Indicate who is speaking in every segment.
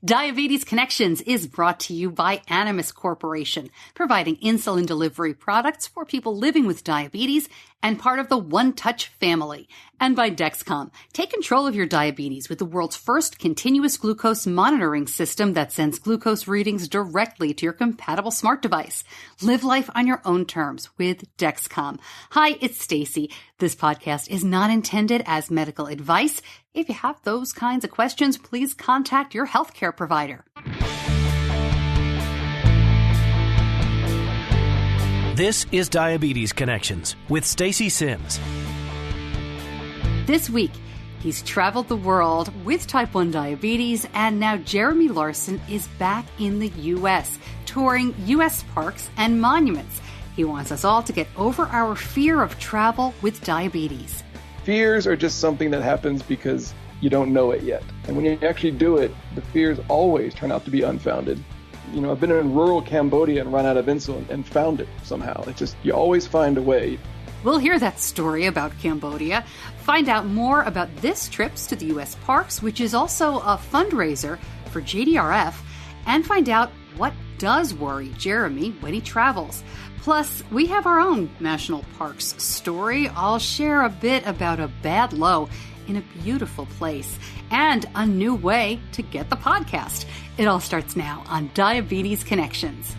Speaker 1: Diabetes Connections is brought to you by Animas Corporation, providing insulin delivery products for people living with diabetes and part of the One Touch family. And by Dexcom. Take control of your diabetes with the world's first continuous glucose monitoring system that sends glucose readings directly to your compatible smart device. Live life on your own terms with Dexcom. Hi, it's Stacey. This podcast is not intended as medical advice. If you have those kinds of questions, please contact your healthcare provider.
Speaker 2: This is Diabetes Connections with Stacey Sims.
Speaker 1: This week, he's traveled the world with type 1 diabetes, and now Jeremy Larsen is back in the U.S., touring U.S. parks and monuments. He wants us all to get over our fear of travel with diabetes.
Speaker 3: Fears are just something that happens because you don't know it yet. And when you actually do it, the fears always turn out to be unfounded. You know, I've been in rural Cambodia and run out of insulin and found it somehow. It's just, you always find a way.
Speaker 1: We'll hear that story about Cambodia, find out more about this trips to the U.S. parks, which is also a fundraiser for JDRF, and find out what does worry Jeremy when he travels. Plus, we have our own national parks story. I'll share a bit about a bad low in a beautiful place and a new way to get the podcast. It all starts now on Diabetes Connections.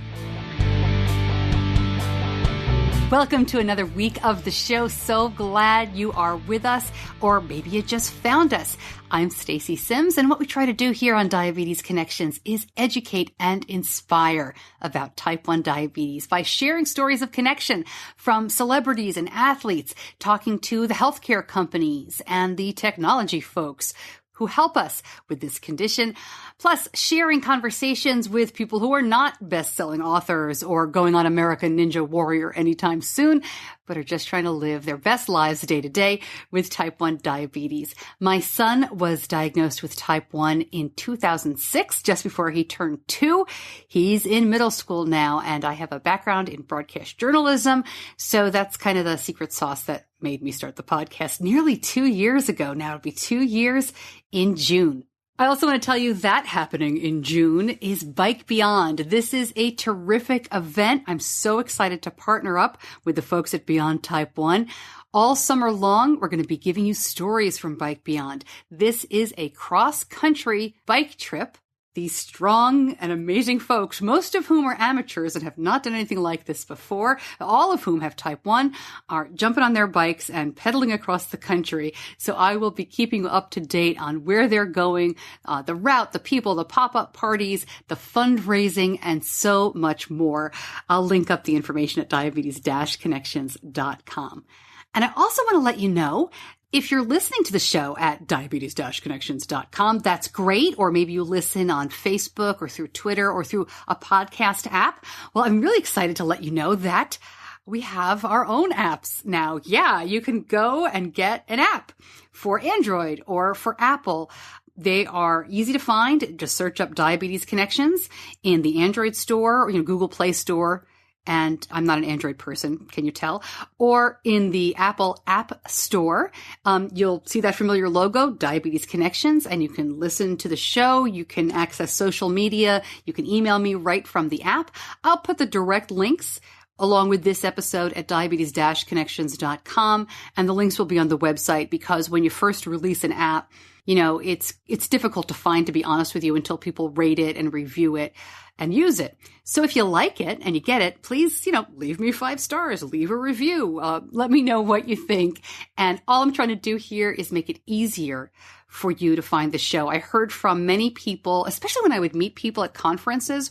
Speaker 1: Welcome to another week of the show. So glad you are with us, or maybe you just found us. I'm Stacey Sims, and what we try to do here on Diabetes Connections is educate and inspire about type 1 diabetes by sharing stories of connection from celebrities and athletes, talking to the healthcare companies and the technology folks who help us with this condition, plus sharing conversations with people who are not best-selling authors or going on American Ninja Warrior anytime soon, but are just trying to live their best lives day to day with type 1 diabetes. My son was diagnosed with type 1 in 2006, just before he turned 2. He's in middle school now, and I have a background in broadcast journalism, so that's kind of the secret sauce that made me start the podcast nearly 2 years ago. Now it'll be 2 years in June. I also want to tell you that happening in June is Bike Beyond. This is a terrific event. I'm so excited to partner up with the folks at Beyond Type 1. All summer long, we're going to be giving you stories from Bike Beyond. This is a cross-country bike trip. These strong and amazing folks, most of whom are amateurs and have not done anything like this before, all of whom have type 1, are jumping on their bikes and pedaling across the country. So I will be keeping you up to date on where they're going, the route, the people, the pop-up parties, the fundraising, and so much more. I'll link up the information at diabetes-connections.com. And I also want to let you know, if you're listening to the show at diabetes-connections.com, that's great. Or maybe you listen on Facebook or through Twitter or through a podcast app. Well, I'm really excited to let you know that we have our own apps now. Yeah, you can go and get an app for Android or for Apple. They are easy to find. Just search up Diabetes Connections in the Android store or Google Play Store. And I'm not an Android person, can you tell? Or in the Apple App Store, you'll see that familiar logo, Diabetes Connections, and you can listen to the show. You can access social media. You can email me right from the app. I'll put the direct links along with this episode at diabetes-connections.com, and the links will be on the website, because when you first release an app, it's difficult to find, to be honest with you, until people rate it and review it and use it. So if you like it and you get it, please, leave me 5 stars, leave a review, let me know what you think. And all I'm trying to do here is make it easier for you to find the show. I heard from many people, especially when I would meet people at conferences,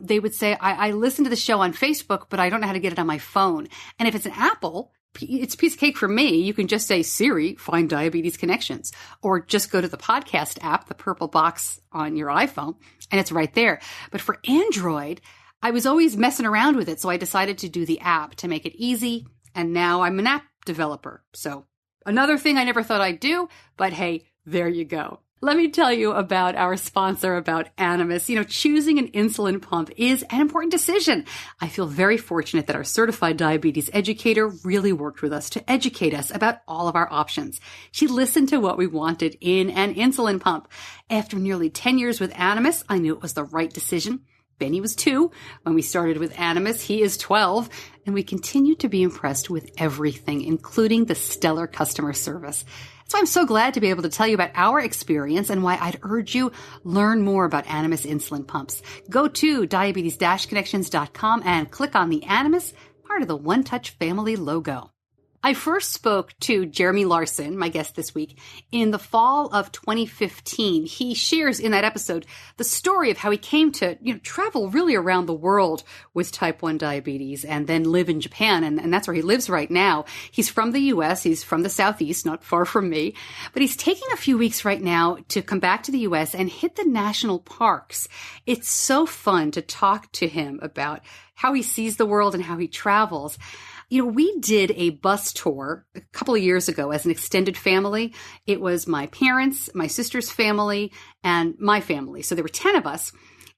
Speaker 1: they would say, I listen to the show on Facebook, but I don't know how to get it on my phone. And if it's an Apple, it's a piece of cake for me. You can just say, Siri, find Diabetes Connections, or just go to the podcast app, the purple box on your iPhone, and it's right there. But for Android, I was always messing around with it, so I decided to do the app to make it easy, and now I'm an app developer. So another thing I never thought I'd do, but hey, there you go. Let me tell you about our sponsor, about Animas. Choosing an insulin pump is an important decision. I feel very fortunate that our certified diabetes educator really worked with us to educate us about all of our options. She listened to what we wanted in an insulin pump. After nearly 10 years with Animas, I knew it was the right decision. Benny was 2 when we started with Animas. He is 12, and we continue to be impressed with everything, including the stellar customer service. So I'm so glad to be able to tell you about our experience and why I'd urge you learn more about Animas insulin pumps. Go to diabetes-connections.com and click on the Animas, part of the One Touch family logo. I first spoke to Jeremy Larsen, my guest this week, in the fall of 2015. He shares in that episode the story of how he came to, travel really around the world with type 1 diabetes and then live in Japan. And that's where he lives right now. He's from the U.S. He's from the Southeast, not far from me. But he's taking a few weeks right now to come back to the U.S. and hit the national parks. It's so fun to talk to him about how he sees the world and how he travels. We did a bus tour a couple of years ago as an extended family. It was my parents, my sister's family, and my family. So there were 10 of us,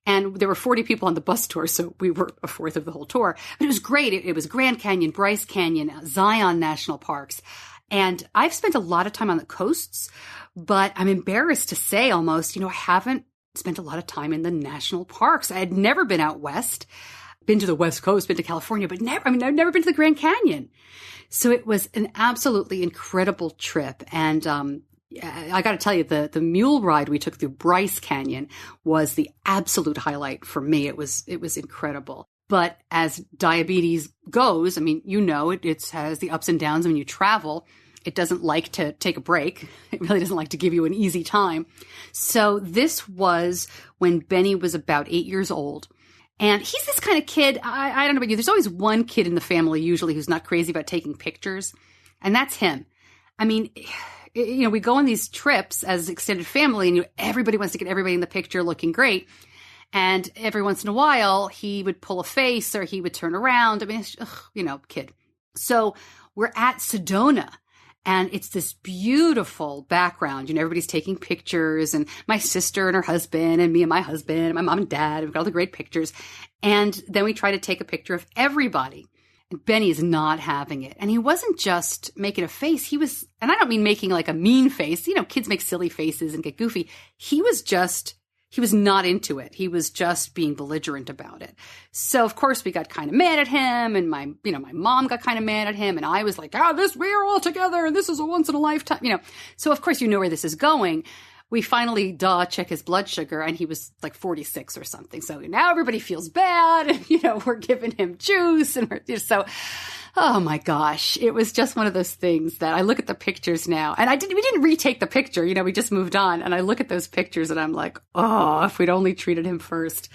Speaker 1: and there were 40 people on the bus tour, so we were a fourth of the whole tour. But it was great. It was Grand Canyon, Bryce Canyon, Zion National Parks. And I've spent a lot of time on the coasts, but I'm embarrassed to say almost, I haven't spent a lot of time in the national parks. I had never been out west. Been to the West Coast, been to California, but I've never been to the Grand Canyon. So it was an absolutely incredible trip. And I got to tell you, the mule ride we took through Bryce Canyon was the absolute highlight for me. It was incredible. But as diabetes goes, it has the ups and downs when you travel. It doesn't like to take a break. It really doesn't like to give you an easy time. So this was when Benny was about 8 years old. And he's this kind of kid, I don't know about you, there's always one kid in the family usually who's not crazy about taking pictures, and that's him. We go on these trips as extended family, and everybody wants to get everybody in the picture looking great, and every once in a while, he would pull a face or he would turn around. Kid. So we're at Sedona. And it's this beautiful background. Everybody's taking pictures, and my sister and her husband and me and my husband and my mom and dad. We've got all the great pictures. And then we try to take a picture of everybody. And Benny is not having it. And he wasn't just making a face. He was, and I don't mean making like a mean face. Kids make silly faces and get goofy. He was not into it. He was just being belligerent about it. So of course we got kind of mad at him, and my mom got kind of mad at him, and I was like, we're all together and this is a once in a lifetime, So of course you know where this is going. We finally check his blood sugar, and he was like 46 or something. So now everybody feels bad, and we're giving him juice, and so oh my gosh, it was just one of those things that I look at the pictures now, and we didn't retake the picture, we just moved on, and I look at those pictures and I'm like, oh, if we'd only treated him first.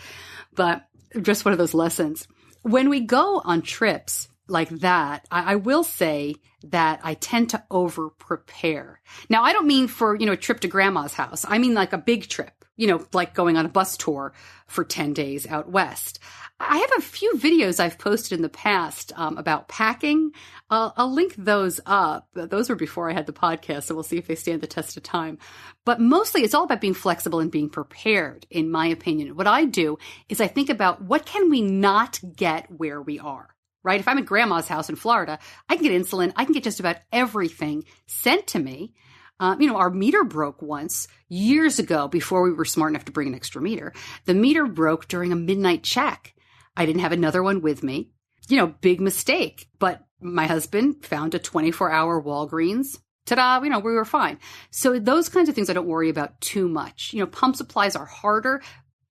Speaker 1: But just one of those lessons. When we go on trips like that, I will say that I tend to over prepare. Now, I don't mean for, a trip to grandma's house. I mean like a big trip, like going on a bus tour for 10 days out west. I have a few videos I've posted in the past about packing. I'll link those up. Those were before I had the podcast, so we'll see if they stand the test of time. But mostly it's all about being flexible and being prepared, in my opinion. What I do is I think about what can we not get where we are, right? If I'm at grandma's house in Florida, I can get insulin. I can get just about everything sent to me. Our meter broke once years ago before we were smart enough to bring an extra meter. The meter broke during a midnight check. I didn't have another one with me. Big mistake. But my husband found a 24-hour Walgreens. Ta-da, we were fine. So those kinds of things I don't worry about too much. Pump supplies are harder.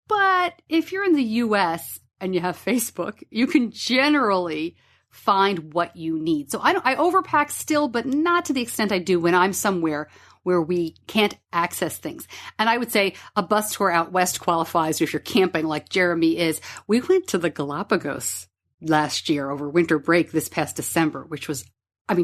Speaker 1: But if you're in the U.S. and you have Facebook, you can generally find what you need. So I overpack still, but not to the extent I do when I'm somewhere where we can't access things. And I would say a bus tour out west qualifies if you're camping like Jeremy is. We went to the Galapagos last year over winter break this past December, which was,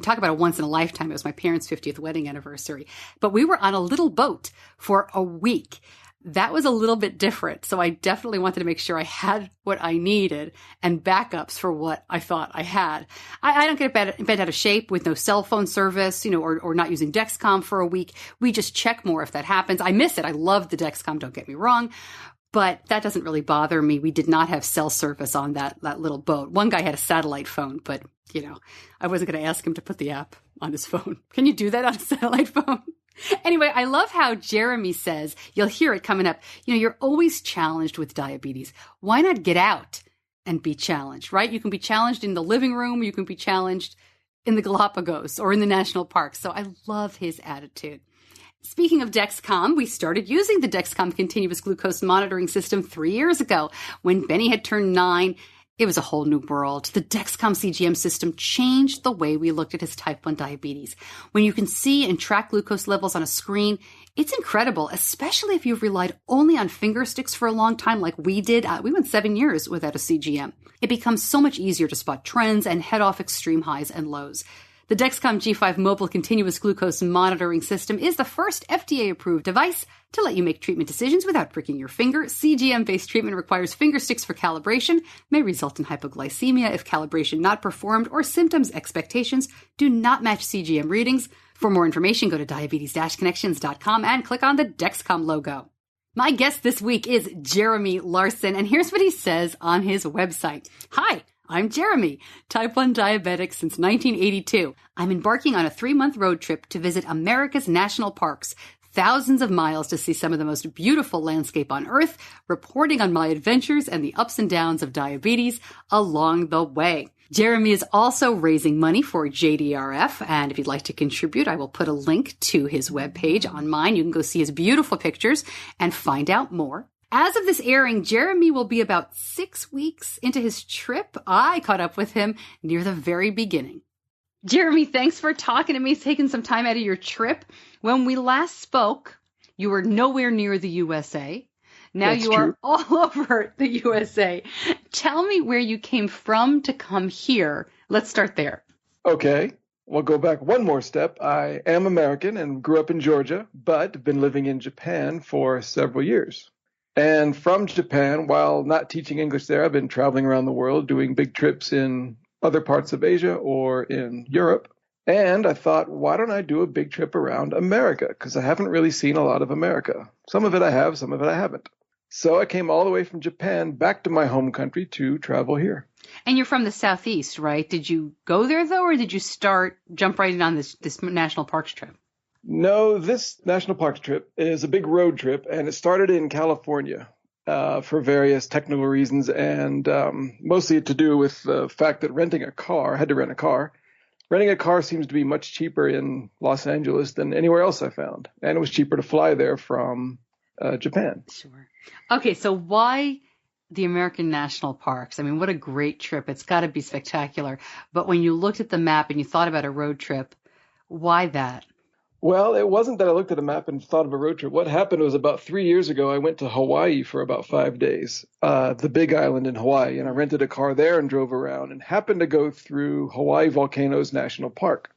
Speaker 1: talk about a once in a lifetime. It was my parents' 50th wedding anniversary. But we were on a little boat for a week. That was a little bit different. So I definitely wanted to make sure I had what I needed and backups for what I thought I had. I don't get bent out of shape with no cell phone service, or not using Dexcom for a week. We just check more if that happens. I miss it. I love the Dexcom, don't get me wrong, but that doesn't really bother me. We did not have cell service on that little boat. One guy had a satellite phone, but I wasn't going to ask him to put the app on his phone. Can you do that on a satellite phone? Anyway, I love how Jeremy says, you'll hear it coming up, you're always challenged with diabetes. Why not get out and be challenged, right? You can be challenged in the living room. You can be challenged in the Galapagos or in the national parks. So I love his attitude. Speaking of Dexcom, we started using the Dexcom continuous glucose monitoring system 3 years ago. When Benny had turned 9, it was a whole new world. The Dexcom CGM system changed the way we looked at his type 1 diabetes. When you can see and track glucose levels on a screen, it's incredible, especially if you've relied only on finger sticks for a long time like we did. We went 7 years without a CGM. It becomes so much easier to spot trends and head off extreme highs and lows. The Dexcom G5 mobile continuous glucose monitoring system is the first FDA-approved device to let you make treatment decisions without pricking your finger. CGM-based treatment requires finger sticks for calibration, may result in hypoglycemia if calibration not performed or symptoms expectations do not match CGM readings. For more information, go to diabetes-connections.com and click on the Dexcom logo. My guest this week is Jeremy Larsen, and here's what he says on his website. Hi, I'm Jeremy, type 1 diabetic since 1982. I'm embarking on a 3-month road trip to visit America's national parks, thousands of miles to see some of the most beautiful landscape on Earth, reporting on my adventures and the ups and downs of diabetes along the way. Jeremy is also raising money for JDRF, and if you'd like to contribute, I will put a link to his webpage on mine. You can go see his beautiful pictures and find out more. As of this airing, Jeremy will be about 6 weeks into his trip. I caught up with him near the very beginning. Jeremy, thanks for talking to me, taking some time out of your trip. When we last spoke, you were nowhere near the USA. Now you are all over the USA. Tell me where you came from to come here. Let's start there.
Speaker 3: Okay. We'll go back one more step. I am American and grew up in Georgia, but been living in Japan for several years. And from Japan, while not teaching English there, I've been traveling around the world doing big trips in other parts of Asia or in Europe. And I thought, why don't I do a big trip around America? Because I haven't really seen a lot of America. Some of it I have, some of it I haven't. So I came all the way from Japan back to my home country to travel here.
Speaker 1: And you're from the Southeast, right? Did you go there, though, or did you jump right in on this national parks trip?
Speaker 3: No, this national parks trip is a big road trip, and it started in California for various technical reasons, and mostly to do with the fact that I had to rent a car. Renting a car seems to be much cheaper in Los Angeles than anywhere else I found, and it was cheaper to fly there from Japan.
Speaker 1: Sure. Okay, so why the American national parks? I mean, what a great trip. It's got to be spectacular. But when you looked at the map and you thought about a road trip, why that?
Speaker 3: Well, it wasn't that I looked at a map and thought of a road trip. What happened was about 3 years ago, I went to Hawaii for about 5 days, the Big Island in Hawaii, and I rented a car there and drove around and happened to go through Hawaii Volcanoes National Park.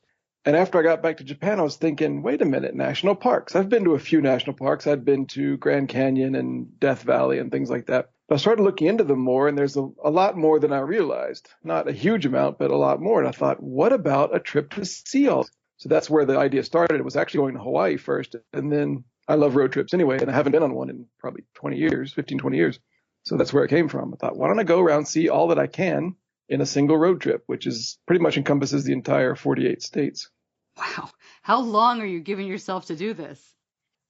Speaker 3: And after I got back to Japan, I was thinking, wait a minute, national parks. I've been to a few national parks. I'd been to Grand Canyon and Death Valley and things like that. But I started looking into them more, and there's a lot more than I realized. Not a huge amount, but a lot more. And I thought, what about a trip to see all? So that's where the idea started. It was actually going to Hawaii first. And then I love road trips anyway, and I haven't been on one in probably 20 years. So that's where it came from. I thought, why don't I go around, see all that I can in a single road trip, which is pretty much encompasses the entire 48 states.
Speaker 1: Wow. How long are you giving yourself to do this?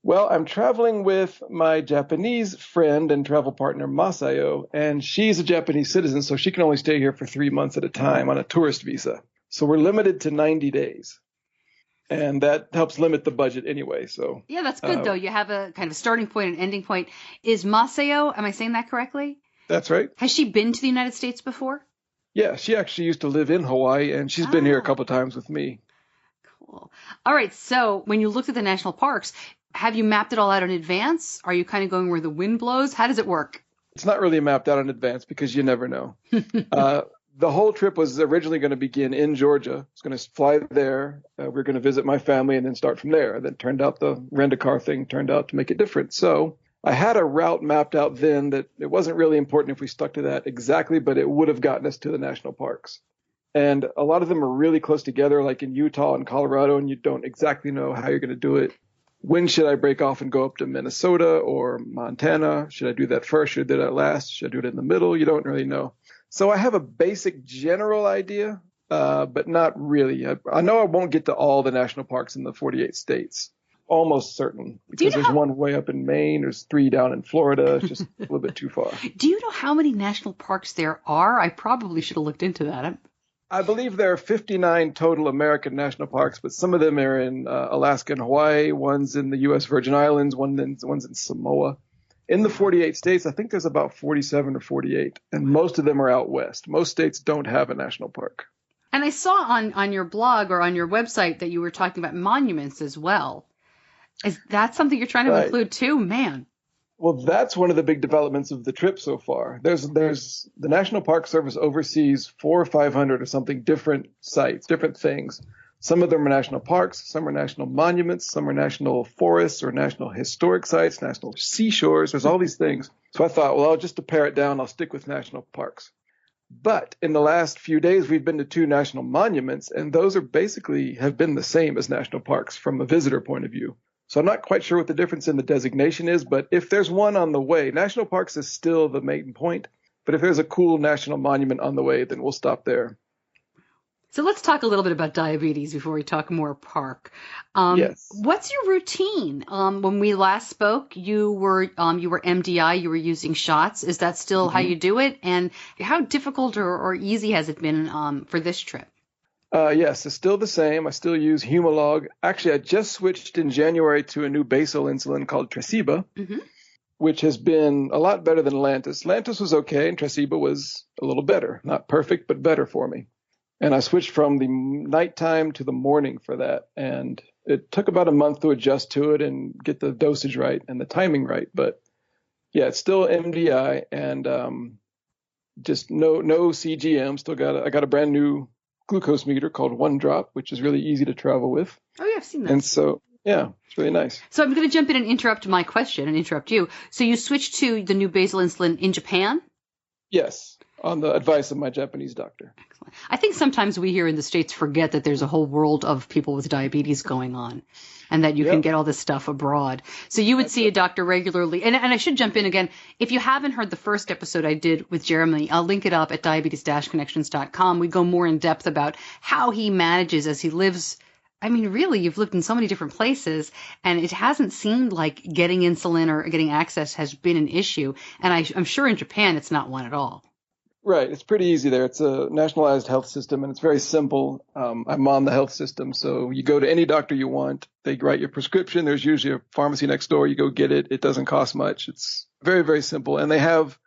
Speaker 3: Well, I'm traveling with my Japanese friend and travel partner, Masayo, and she's a Japanese citizen, so she can only stay here for 3 months at a time on a tourist visa. So we're limited to 90 days. And that helps limit the budget anyway. So
Speaker 1: yeah, that's good, though. You have a kind of starting point and ending point. Is Masayo, am I saying that correctly?
Speaker 3: That's right.
Speaker 1: Has she been to the United States before?
Speaker 3: Yeah, she actually used to live in Hawaii, and she's been here a couple of times with me.
Speaker 1: Cool. All right. So when you looked at the national parks, have you mapped it all out in advance? Are you kind of going where the wind blows? How does it work?
Speaker 3: It's not really mapped out in advance because you never know. The whole trip was originally going to begin in Georgia. I was going to fly there. We were going to visit my family and then start from there. Then turned out the rent-a-car thing turned out to make it different. So I had a route mapped out then that it wasn't really important if we stuck to that exactly, but it would have gotten us to the national parks. And a lot of them are really close together, like in Utah and Colorado, and you don't exactly know how you're going to do it. When should I break off and go up to Minnesota or Montana? Should I do that first? Should I do that last? Should I do it in the middle? You don't really know. So I have a basic general idea, but not really. I know I won't get to all the national parks in the 48 states. Almost certain, because there's one way up in Maine, there's 3 down in Florida. It's just a little bit too far.
Speaker 1: Do you know how many national parks there are? I probably should have looked into that.
Speaker 3: I believe there are 59 total American national parks, but some of them are in Alaska and Hawaii. One's in the U.S. Virgin Islands. One's in Samoa. In the 48 states, I think there's about 47 or 48, and most of them are out west. Most states don't have a national park.
Speaker 1: And I saw on your blog or on your website that you were talking about monuments as well. Is that something you're trying to include too? Man.
Speaker 3: Well, that's one of the big developments of the trip so far. There's the National Park Service oversees 400 or 500 or something different sites, different things. Some of them are national parks, some are national monuments, some are national forests or national historic sites, national seashores. There's all these things. So I thought, well, just to pare it down, I'll stick with national parks. But in the last few days, we've been to 2 national monuments, and those are basically have been the same as national parks from a visitor point of view. So I'm not quite sure what the difference in the designation is, but if there's one on the way, national parks is still the main point. But if there's a cool national monument on the way, then we'll stop there.
Speaker 1: So let's talk a little bit about diabetes before we talk more park.
Speaker 3: Yes.
Speaker 1: What's your routine? When we last spoke, you were MDI, you were using shots. Is that still how you do it? And how difficult or easy has it been for this trip?
Speaker 3: Yes, it's still the same. I still use Humalog. Actually, I just switched in January to a new basal insulin called Tresiba, which has been a lot better than Lantus. Lantus was okay, and Tresiba was a little better. Not perfect, but better for me. And I switched from the nighttime to the morning for that. And it took about a month to adjust to it and get the dosage right and the timing right. But yeah, it's still MDI and just no CGM. I got a brand new glucose meter called One Drop, which is really easy to travel with.
Speaker 1: Oh, yeah, I've seen that.
Speaker 3: And so, yeah, it's really nice.
Speaker 1: So I'm going to jump in and interrupt my question and interrupt you. So you switched to the new basal insulin in Japan?
Speaker 3: Yes, on the advice of my Japanese doctor.
Speaker 1: Excellent. I think sometimes we here in the States forget that there's a whole world of people with diabetes going on and that you can get all this stuff abroad. So you would see a doctor regularly. And I should jump in again. If you haven't heard the first episode I did with Jeremy, I'll link it up at diabetes-connections.com. We go more in depth about how he manages as he lives. I mean, really, you've lived in so many different places, and it hasn't seemed like getting insulin or getting access has been an issue. And I'm sure in Japan it's not one at all.
Speaker 3: Right. It's pretty easy there. It's a nationalized health system, and it's very simple. I'm on the health system, so you go to any doctor you want. They write your prescription. There's usually a pharmacy next door. You go get it. It doesn't cost much. It's very, very simple. And they have,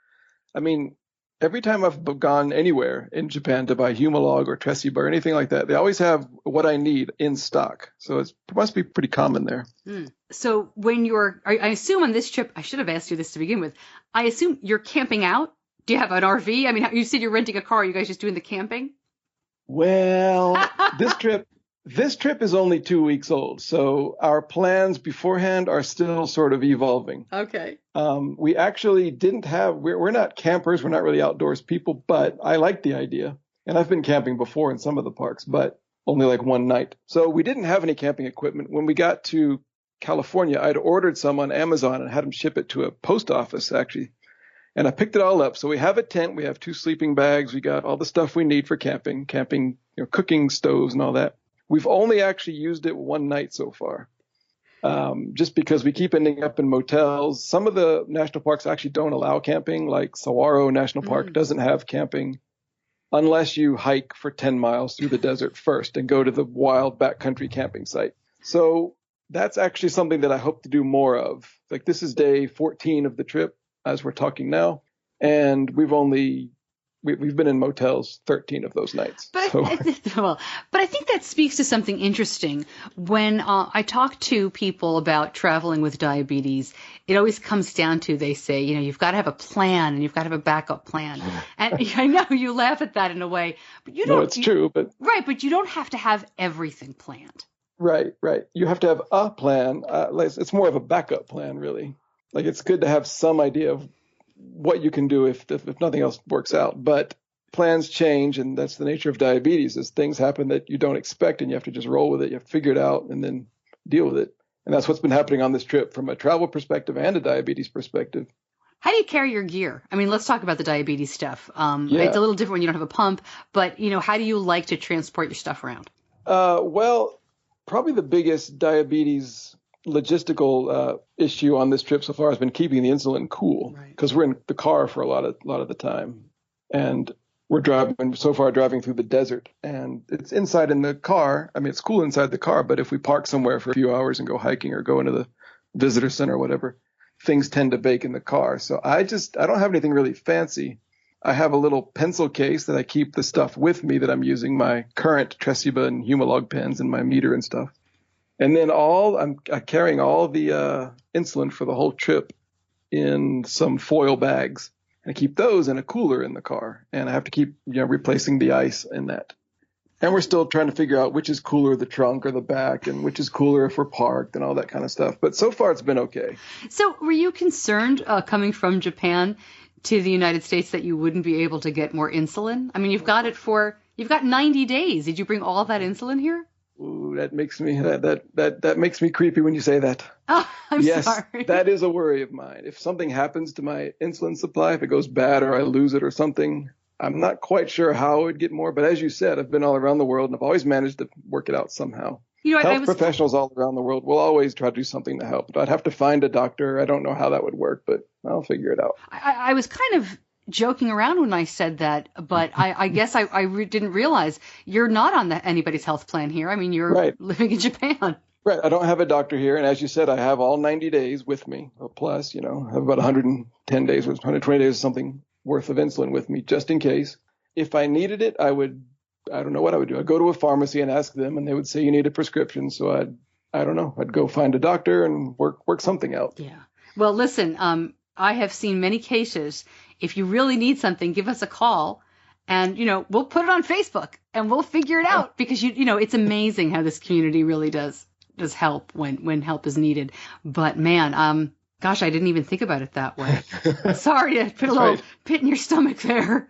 Speaker 3: every time I've gone anywhere in Japan to buy Humalog or Tresiba or anything like that, they always have what I need in stock. So it must be pretty common there.
Speaker 1: So when I assume on this trip, I should have asked you this to begin with. I assume you're camping out. Do you have an RV? I mean, you said you're renting a car. Are you guys just doing the camping?
Speaker 3: Well, this trip is only 2 weeks old. So our plans beforehand are still sort of evolving.
Speaker 1: Okay.
Speaker 3: We actually we're not campers. We're not really outdoors people, but I like the idea. And I've been camping before in some of the parks, but only like one night. So we didn't have any camping equipment. When we got to California, I'd ordered some on Amazon and had them ship it to a post office, actually. And I picked it all up. So we have a tent. We have 2 sleeping bags. We got all the stuff we need for camping, cooking stoves and all that. We've only actually used it one night so far, just because we keep ending up in motels. Some of the national parks actually don't allow camping, like Saguaro National Park doesn't have camping unless you hike for 10 miles through the desert first and go to the wild backcountry camping site. So that's actually something that I hope to do more of. Like, this is day 14 of the trip as we're talking now, and we've been in motels 13 of those nights.
Speaker 1: But I think that speaks to something interesting. When I talk to people about traveling with diabetes, it always comes down to, they say, you've got to have a plan and you've got to have a backup plan. And I know you laugh at that in a way, but you don't.
Speaker 3: No, it's true, but
Speaker 1: right, but you don't have to have everything planned.
Speaker 3: Right. You have to have a plan. It's more of a backup plan, really. Like, it's good to have some idea of what you can do if nothing else works out. But plans change, and that's the nature of diabetes, is things happen that you don't expect, and you have to just roll with it. You have to figure it out and then deal with it. And that's what's been happening on this trip from a travel perspective and a diabetes perspective.
Speaker 1: How do you carry your gear? I mean, let's talk about the diabetes stuff. It's a little different when you don't have a pump, but, how do you like to transport your stuff around?
Speaker 3: Well, probably the biggest diabetes logistical issue on this trip so far has been keeping the insulin cool, because we're in the car for a lot of the time, and we're driving through the desert, and it's inside in the car. I mean, it's cool inside the car, but if we park somewhere for a few hours and go hiking or go into the visitor center or whatever, things tend to bake in the car. So I don't have anything really fancy. I have a little pencil case that I keep the stuff with me that I'm using, my current Tresiba and Humalog pens and my meter and stuff. And then I'm carrying all the insulin for the whole trip in some foil bags. And I keep those in a cooler in the car. And I have to keep replacing the ice in that. And we're still trying to figure out which is cooler, the trunk or the back, and which is cooler if we're parked and all that kind of stuff. But so far, it's been okay.
Speaker 1: So were you concerned coming from Japan to the United States that you wouldn't be able to get more insulin? I mean, you've got 90 days. Did you bring all that insulin here?
Speaker 3: Ooh, that makes me that makes me creepy when you say that.
Speaker 1: Oh, I'm
Speaker 3: yes,
Speaker 1: sorry.
Speaker 3: That is a worry of mine. If something happens to my insulin supply, if it goes bad or I lose it or something, I'm not quite sure how I would get more. But as you said, I've been all around the world and I've always managed to work it out somehow. Health professionals all around the world will always try to do something to help. But I'd have to find a doctor. I don't know how that would work, but I'll figure it out.
Speaker 1: I was kind of joking around when I said that, but I guess I didn't realize you're not on anybody's health plan here. I mean, you're living in Japan.
Speaker 3: Right. I don't have a doctor here. And as you said, I have all 90 days with me. Plus, I have about 110 days, 120 days or something worth of insulin with me, just in case. If I needed it, I don't know what I would do. I'd go to a pharmacy and ask them, and they would say you need a prescription. So I don't know. I'd go find a doctor and work something out.
Speaker 1: Yeah. Well, listen, I have seen many cases. If you really need something, give us a call, and we'll put it on Facebook and we'll figure it out, because it's amazing how this community really does help when help is needed. But man, gosh, I didn't even think about it that way. Sorry to put a little pit in your stomach there.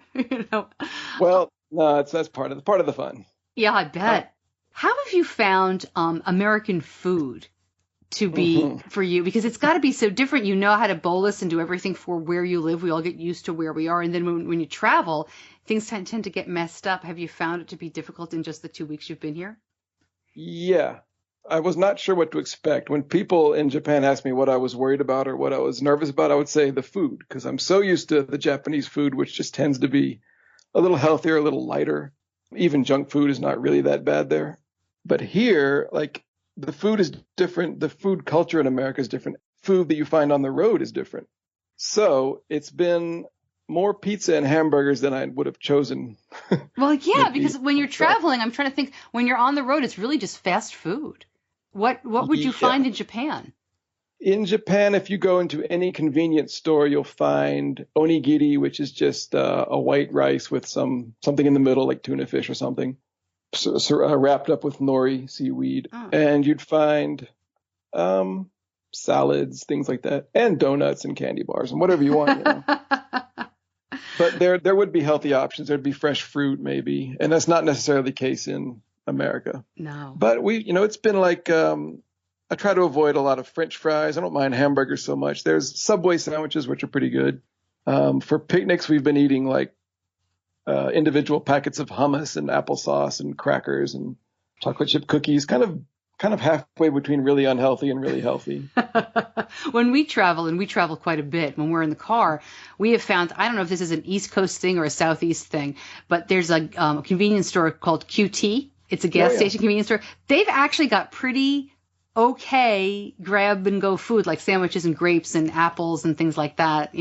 Speaker 3: Well, no, that's part of the fun.
Speaker 1: Yeah, I bet. How have you found American food to be for you? Because it's got to be so different. You know how to bolus and do everything for where you live. We all get used to where we are. And then when you travel, things tend to get messed up. Have you found it to be difficult in just the 2 weeks you've been here?
Speaker 3: Yeah. I was not sure what to expect. When people in Japan asked me what I was worried about or what I was nervous about, I would say the food, because I'm so used to the Japanese food, which just tends to be a little healthier, a little lighter. Even junk food is not really that bad there. But here, the food is different. The food culture in America is different. Food that you find on the road is different. So it's been more pizza and hamburgers than I would have chosen.
Speaker 1: Well, yeah, because when you're traveling, I'm trying to think, when you're on the road, it's really just fast food. What would you find in Japan?
Speaker 3: In Japan, if you go into any convenience store, you'll find onigiri, which is just a white rice with something in the middle, like tuna fish or something, wrapped up with nori, seaweed. Oh. And you'd find salads, things like that, and donuts and candy bars and whatever you want. But there would be healthy options. There'd be fresh fruit maybe, and that's not necessarily the case in America.
Speaker 1: No.
Speaker 3: But it's been like I try to avoid a lot of French fries. I don't mind hamburgers so much. There's Subway sandwiches, which are pretty good. For picnics, we've been eating individual packets of hummus and applesauce and crackers and chocolate chip cookies, kind of halfway between really unhealthy and really healthy.
Speaker 1: When we travel, and we travel quite a bit, when we're in the car, we have found, I don't know if this is an East Coast thing or a Southeast thing, but there's a convenience store called QT. It's a gas station convenience store. They've actually got pretty okay grab-and-go food, like sandwiches and grapes and apples and things like that,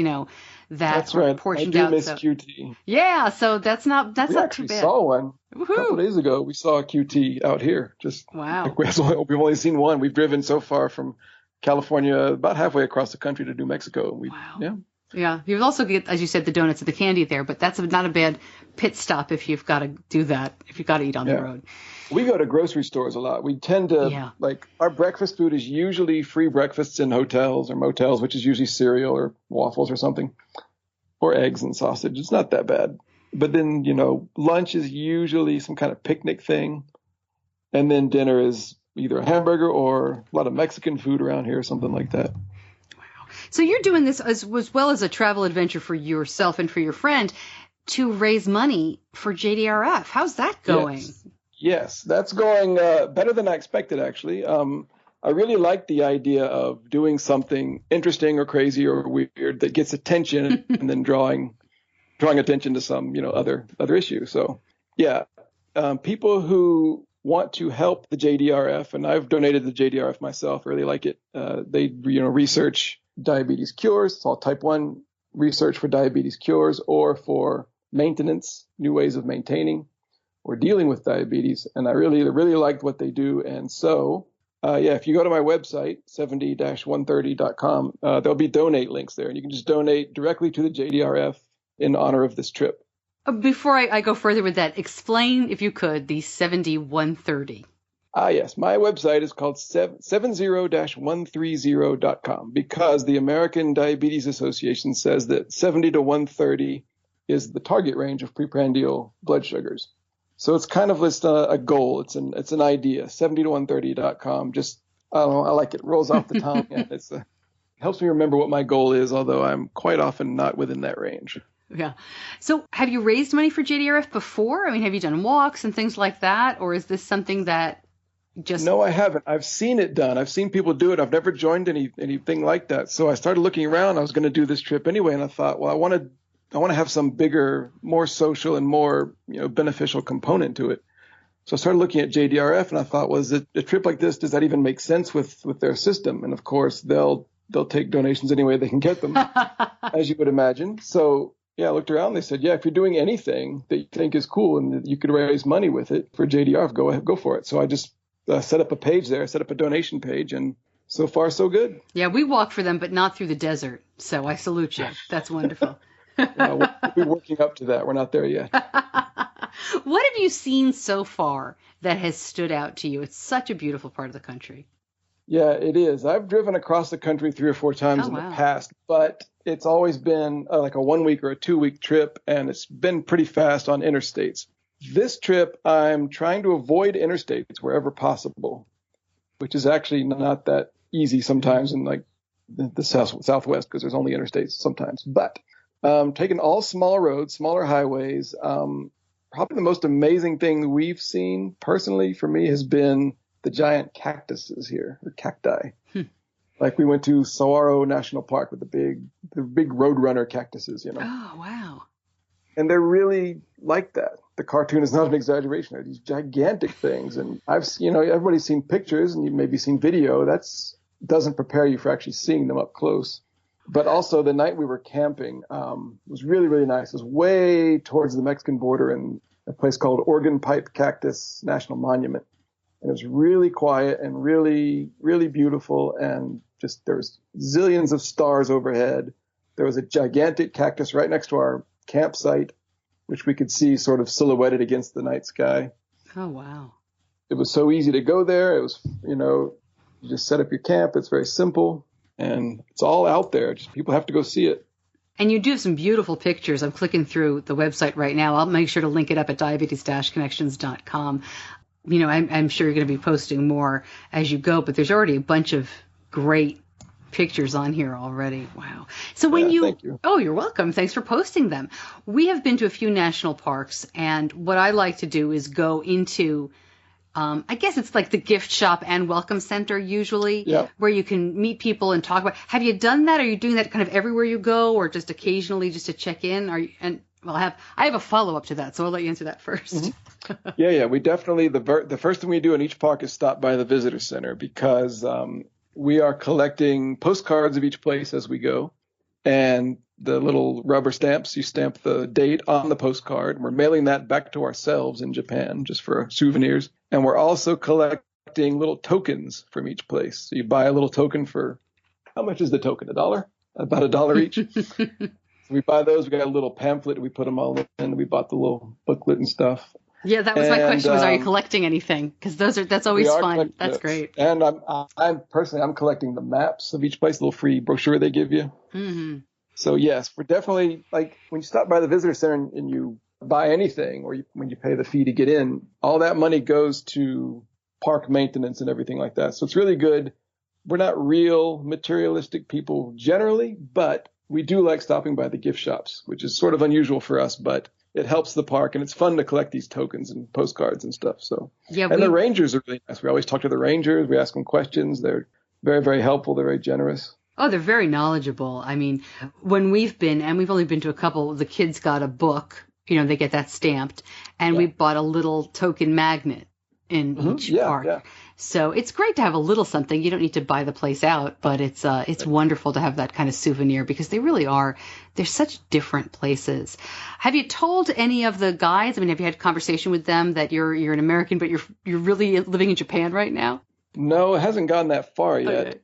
Speaker 1: that's right. Portioned out. I do miss QT. Yeah, so that's not too bad. We actually saw
Speaker 3: one a couple days ago. We saw a QT out here.
Speaker 1: Wow.
Speaker 3: We've only seen one. We've driven so far from California, about halfway across the country to New Mexico.
Speaker 1: Wow. Yeah. You also get, as you said, the donuts and the candy there, but that's not a bad pit stop if you've got to do that, if you've got to eat on the road.
Speaker 3: We go to grocery stores a lot. We tend to, like, our breakfast food is usually free breakfasts in hotels or motels, which is usually cereal or waffles or something, or eggs and sausage. It's not that bad. But then, lunch is usually some kind of picnic thing. And then dinner is either a hamburger or a lot of Mexican food around here or something like that.
Speaker 1: Wow. So you're doing this as well as a travel adventure for yourself and for your friend to raise money for JDRF. How's that going?
Speaker 3: Yes, that's going better than I expected, actually. I really like the idea of doing something interesting or crazy or weird that gets attention and then drawing attention to some, other issue. So, people who want to help the JDRF, and I've donated to the JDRF myself, I really like it. They, research diabetes cures. It's all type 1 research for diabetes cures or for maintenance, new ways of maintaining or dealing with diabetes. And I really liked what they do. And so, if you go to my website, 70-130.com, there'll be donate links there. And you can just donate directly to the JDRF in honor of this trip.
Speaker 1: Before I go further with that, explain, if you could, the 70-130.
Speaker 3: Yes. My website is called 70-130.com because the American Diabetes Association says that 70 to 130 is the target range of preprandial blood sugars. So it's kind of just a goal. It's an idea. 70-130.com. Just, I don't know, I like it. Rolls off the tongue, and it helps me remember what my goal is, although I'm quite often not within that range.
Speaker 1: Yeah. So have you raised money for JDRF before? I mean, have you done walks and things like that? Or is this something that just... No,
Speaker 3: I haven't. I've seen it done. I've seen people do it. I've never joined anything like that. So I started looking around. I was going to do this trip anyway, and I thought, well, I want to have some bigger, more social and more, beneficial component to it. So I started looking at JDRF, and I thought, was it a trip like this? Does that even make sense with their system? And of course, they'll take donations any way they can get them, as you would imagine. So I looked around. They said, if you're doing anything that you think is cool and that you could raise money with it for JDRF, go ahead, go for it. So I just set up a page there, set up a donation page, and so far so good.
Speaker 1: Yeah, we walk for them, but not through the desert. So I salute you. That's wonderful.
Speaker 3: We're working up to that. We're not there yet.
Speaker 1: What have you seen so far that has stood out to you? It's such a beautiful part of the country.
Speaker 3: Yeah, it is. I've driven across the country 3 or 4 times in the past, but it's always been like a 1 week or a 2 week trip, and it's been pretty fast on interstates. This trip, I'm trying to avoid interstates wherever possible, which is actually not that easy sometimes in like the Southwest because there's only interstates sometimes. But taking all small roads, smaller highways. Probably the most amazing thing we've seen personally for me has been the giant cactuses here, or cacti. Like we went to Saguaro National Park with the big roadrunner cactuses,
Speaker 1: Oh, wow.
Speaker 3: And they're really like that. The cartoon is not an exaggeration. They're these gigantic things. And everybody's seen pictures and you've maybe seen video. Doesn't prepare you for actually seeing them up close. But also the night we were camping was really, really nice. It was way towards the Mexican border in a place called Organ Pipe Cactus National Monument. And it was really quiet and really, really beautiful. And just there was zillions of stars overhead. There was a gigantic cactus right next to our campsite, which we could see sort of silhouetted against the night sky.
Speaker 1: Oh, wow.
Speaker 3: It was so easy to go there. It was, you just set up your camp. It's very simple. And it's all out there. Just people have to go see it.
Speaker 1: And you do have some beautiful pictures. I'm clicking through the website right now. I'll make sure to link it up at diabetes-connections.com. I'm sure you're going to be posting more as you go, but there's already a bunch of great pictures on here already. Wow. So when
Speaker 3: thank you.
Speaker 1: Oh, you're welcome. Thanks for posting them. We have been to a few national parks, and what I like to do is go into I guess it's like the gift shop and welcome center usually, where you can meet people and talk about. Have you done that? Are you doing that kind of everywhere you go, or just occasionally just to check in? I have a follow up to that, so I'll let you answer that first.
Speaker 3: Mm-hmm. Yeah. We definitely the first thing we do in each park is stop by the visitor center because we are collecting postcards of each place as we go, and the little rubber stamps, you stamp the date on the postcard. We're mailing that back to ourselves in Japan just for souvenirs. And we're also collecting little tokens from each place. So you buy a little token for, how much is the token? $1? About $1 each. So we buy those. We got a little pamphlet. We put them all in. We bought the little booklet and stuff.
Speaker 1: Yeah, that was my question was, are you collecting anything? Because that's always fun. That's great.
Speaker 3: And I'm personally collecting the maps of each place, a little free brochure they give you.
Speaker 1: Mm-hmm.
Speaker 3: So yes, we're definitely, like, when you stop by the visitor center and you buy anything, or when you pay the fee to get in, all that money goes to park maintenance and everything like that. So it's really good. We're not real materialistic people generally, but we do like stopping by the gift shops, which is sort of unusual for us, but it helps the park, and it's fun to collect these tokens and postcards and stuff. So, yeah, and the rangers are really nice. We always talk to the rangers. We ask them questions. They're very, very helpful. They're very generous.
Speaker 1: Oh, they're very knowledgeable. I mean, when we've been, and we've only been to a couple, the kids got a book, they get that stamped, and we bought a little token magnet in each park. Yeah. So it's great to have a little something. You don't need to buy the place out, but it's wonderful to have that kind of souvenir, because they really are. They're such different places. Have you told any of the guides? I mean, have you had a conversation with them that you're an American, but you're really living in Japan right now?
Speaker 3: No, it hasn't gone that far yet. Okay.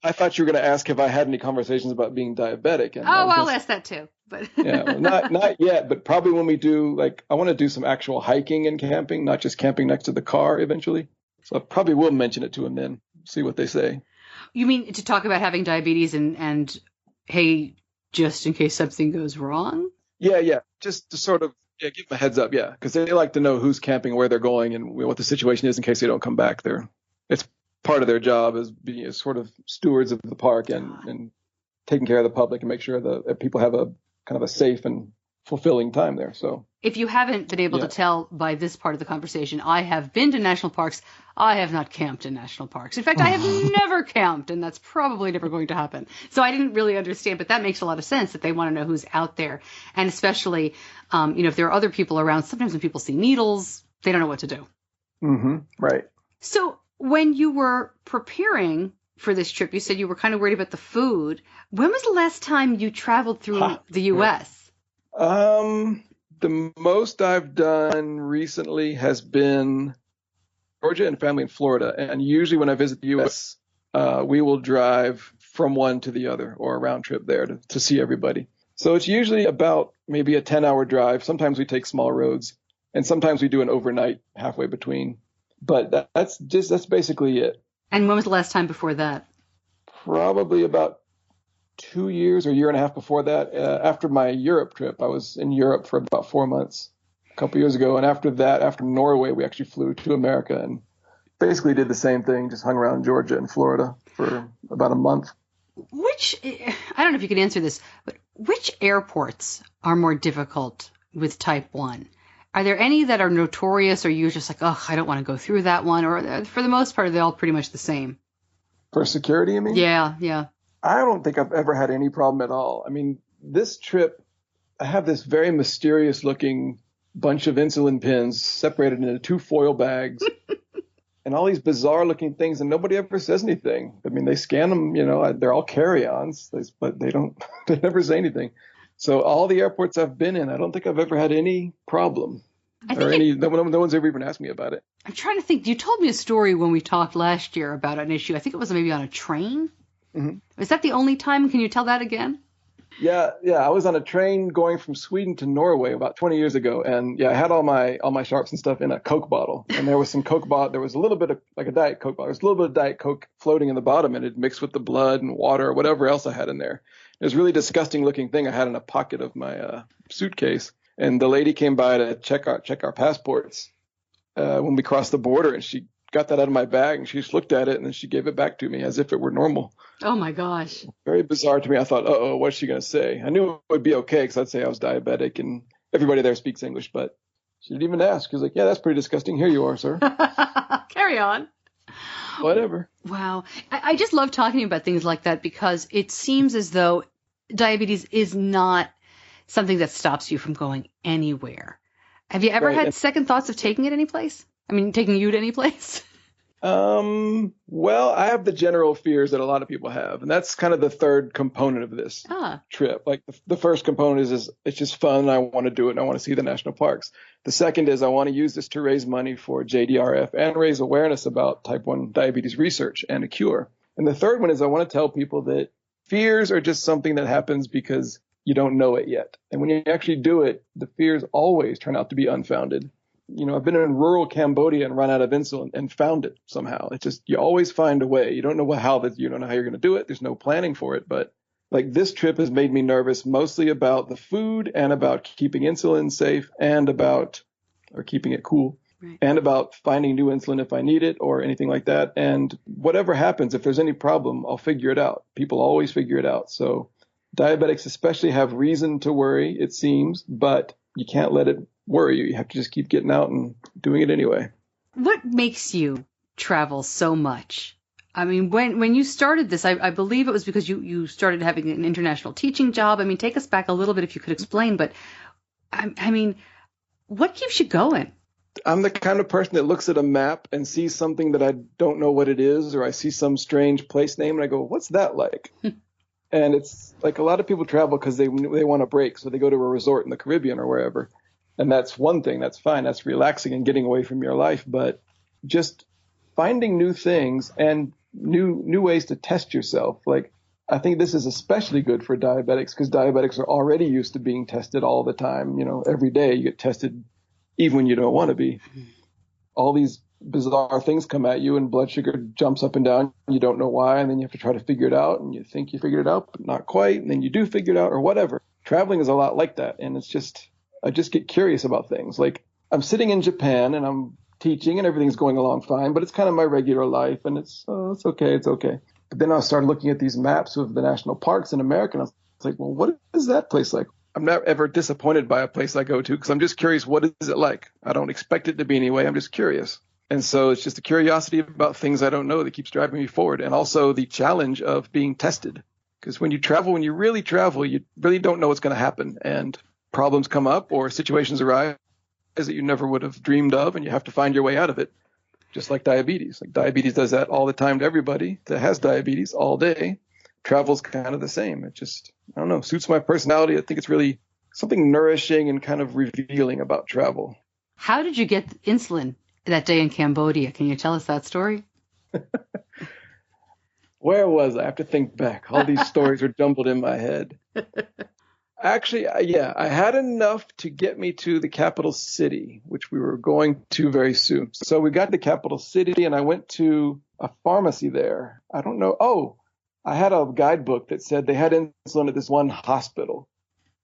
Speaker 3: I thought you were going to ask if I had any conversations about being diabetic. And
Speaker 1: I'll ask that too. But
Speaker 3: yeah, well, not yet, but probably when we do, I want to do some actual hiking and camping, not just camping next to the car eventually. So I probably will mention it to them then, see what they say.
Speaker 1: You mean to talk about having diabetes and hey, just in case something goes wrong?
Speaker 3: Yeah. Just to sort of give them a heads up, yeah, because they like to know who's camping, where they're going, and what the situation is in case they don't come back there. It's part of their job as being sort of stewards of the park and taking care of the public and make sure that people have a kind of a safe and fulfilling time there. So
Speaker 1: if you haven't been able to tell by this part of the conversation, I have been to national parks. I have not camped in national parks. In fact, I have never camped, and that's probably never going to happen. So I didn't really understand, but that makes a lot of sense that they want to know who's out there. And especially, if there are other people around, sometimes when people see needles, they don't know what to do.
Speaker 3: Mm-hmm. Right. So
Speaker 1: when you were preparing for this trip, you said you were kind of worried about the food. When was the last time you traveled through the U.S.?
Speaker 3: The most I've done recently has been Georgia and family in Florida. And usually when I visit the U.S., we will drive from one to the other, or a round trip there to see everybody. So it's usually about maybe a 10-hour drive. Sometimes we take small roads, and sometimes we do an overnight halfway between. But that's basically it.
Speaker 1: And when was the last time before that?
Speaker 3: Probably about 2 years or a year and a half before that. After my Europe trip, I was in Europe for about 4 months a couple years ago. And after that, after Norway, we actually flew to America and basically did the same thing, just hung around Georgia and Florida for about a month.
Speaker 1: I don't know if you can answer this, but which airports are more difficult with type 1? Are there any that are notorious, or you're just like, oh, I don't want to go through that one? Or for the most part, are they all pretty much the same?
Speaker 3: For security, you mean?
Speaker 1: Yeah.
Speaker 3: I don't think I've ever had any problem at all. I mean, this trip, I have this very mysterious looking bunch of insulin pens separated into 2 foil bags and all these bizarre looking things, and nobody ever says anything. I mean, they scan them, they're all carry-ons, but they never say anything. So all the airports I've been in, I don't think I've ever had any problem. No one's ever even asked me about it.
Speaker 1: I'm trying to think. You told me a story when we talked last year about an issue. I think it was maybe on a train. Mm-hmm. Is that the only time? Can you tell that again?
Speaker 3: Yeah. I was on a train going from Sweden to Norway about 20 years ago, and I had all my sharps and stuff in a Coke bottle, and there was some Coke bottle. There was a little bit of like a Diet Coke bottle. There was a little bit of Diet Coke floating in the bottom, and it mixed with the blood and water or whatever else I had in there. It was a really disgusting looking thing I had in a pocket of my suitcase, and the lady came by to check our passports when we crossed the border, and she got that out of my bag, and she just looked at it, and then she gave it back to me as if it were normal.
Speaker 1: Oh, my gosh.
Speaker 3: Very bizarre to me. I thought, what's she going to say? I knew it would be okay because I'd say I was diabetic, and everybody there speaks English, but she didn't even ask. She was like, yeah, that's pretty disgusting. Here you are, sir.
Speaker 1: Carry on.
Speaker 3: Whatever.
Speaker 1: Wow. I just love talking about things like that because it seems as though diabetes is not something that stops you from going anywhere. Have you ever had second thoughts of taking it any place? I mean, taking you to any place?
Speaker 3: Well, I have the general fears that a lot of people have, and that's kind of the third component of this trip. Like the first component is it's just fun, and I want to do it, and I want to see the national parks. The second is I want to use this to raise money for JDRF and raise awareness about type 1 diabetes research and a cure. And the third one is I want to tell people that fears are just something that happens because you don't know it yet. And when you actually do it, the fears always turn out to be unfounded. I've been in rural Cambodia and run out of insulin and found it somehow. It's just, you always find a way. You don't know you don't know how you're going to do it. There's no planning for it. But like, this trip has made me nervous, mostly about the food and about keeping insulin safe and or keeping it cool. Right. And about finding new insulin if I need it or anything like that. And whatever happens, if there's any problem, I'll figure it out. People always figure it out. So diabetics especially have reason to worry, it seems, but you can't let it worry you. You have to just keep getting out and doing it anyway.
Speaker 1: What makes you travel so much? I mean, when you started this, I believe it was because you started having an international teaching job. I mean, take us back a little bit if you could explain, but I mean, what keeps you going?
Speaker 3: I'm the kind of person that looks at a map and sees something that I don't know what it is, or I see some strange place name and I go, what's that like? And it's like, a lot of people travel because they want a break. So they go to a resort in the Caribbean or wherever. And that's one thing. That's fine. That's relaxing and getting away from your life. But just finding new things and new ways to test yourself. Like, I think this is especially good for diabetics because diabetics are already used to being tested all the time. Every day you get tested, even when you don't want to be. All these bizarre things come at you and blood sugar jumps up and down. You don't know why. And then you have to try to figure it out. And you think you figured it out, but not quite. And then you do figure it out or whatever. Traveling is a lot like that. And I just get curious about things. Like, I'm sitting in Japan and I'm teaching and everything's going along fine, but it's kind of my regular life and it's okay. But then I started looking at these maps of the national parks in America and I was like, well, what is that place like? I'm not ever disappointed by a place I go to because I'm just curious, what is it like? I don't expect it to be anyway. I'm just curious. And so it's just a curiosity about things I don't know that keeps driving me forward. And also the challenge of being tested. Because when you really travel, you really don't know what's going to happen. And problems come up or situations arise that you never would have dreamed of, and you have to find your way out of it. Just like diabetes. Like, diabetes does that all the time to everybody that has diabetes all day. Travel's kind of the same. It just, I don't know, suits my personality. I think it's really something nourishing and kind of revealing about travel.
Speaker 1: How did you get insulin that day in Cambodia? Can you tell us that story?
Speaker 3: Where was I? I have to think back. All these stories are jumbled in my head. Actually, I had enough to get me to the capital city, which we were going to very soon. So we got to the capital city and I went to a pharmacy there. I don't know. Oh, I had a guidebook that said they had insulin at this one hospital.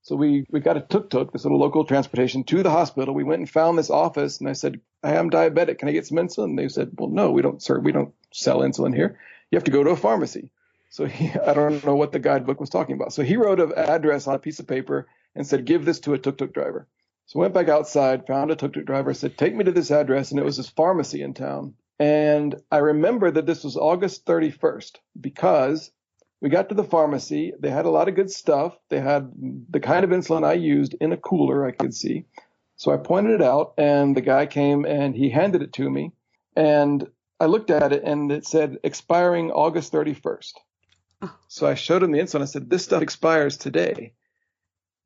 Speaker 3: So we got a tuk-tuk, this little local transportation, to the hospital. We went and found this office and I said, I am diabetic. Can I get some insulin? And they said, well, no, we don't sell insulin here. You have to go to a pharmacy. So I don't know what the guidebook was talking about. So he wrote an address on a piece of paper and said, give this to a tuk-tuk driver. So I went back outside, found a tuk-tuk driver, said, take me to this address. And it was this pharmacy in town. And I remember that this was August 31st because we got to the pharmacy. They had a lot of good stuff. They had the kind of insulin I used in a cooler I could see. So I pointed it out and the guy came and he handed it to me. And I looked at it and it said expiring August 31st. So I showed him the insulin. I said, this stuff expires today.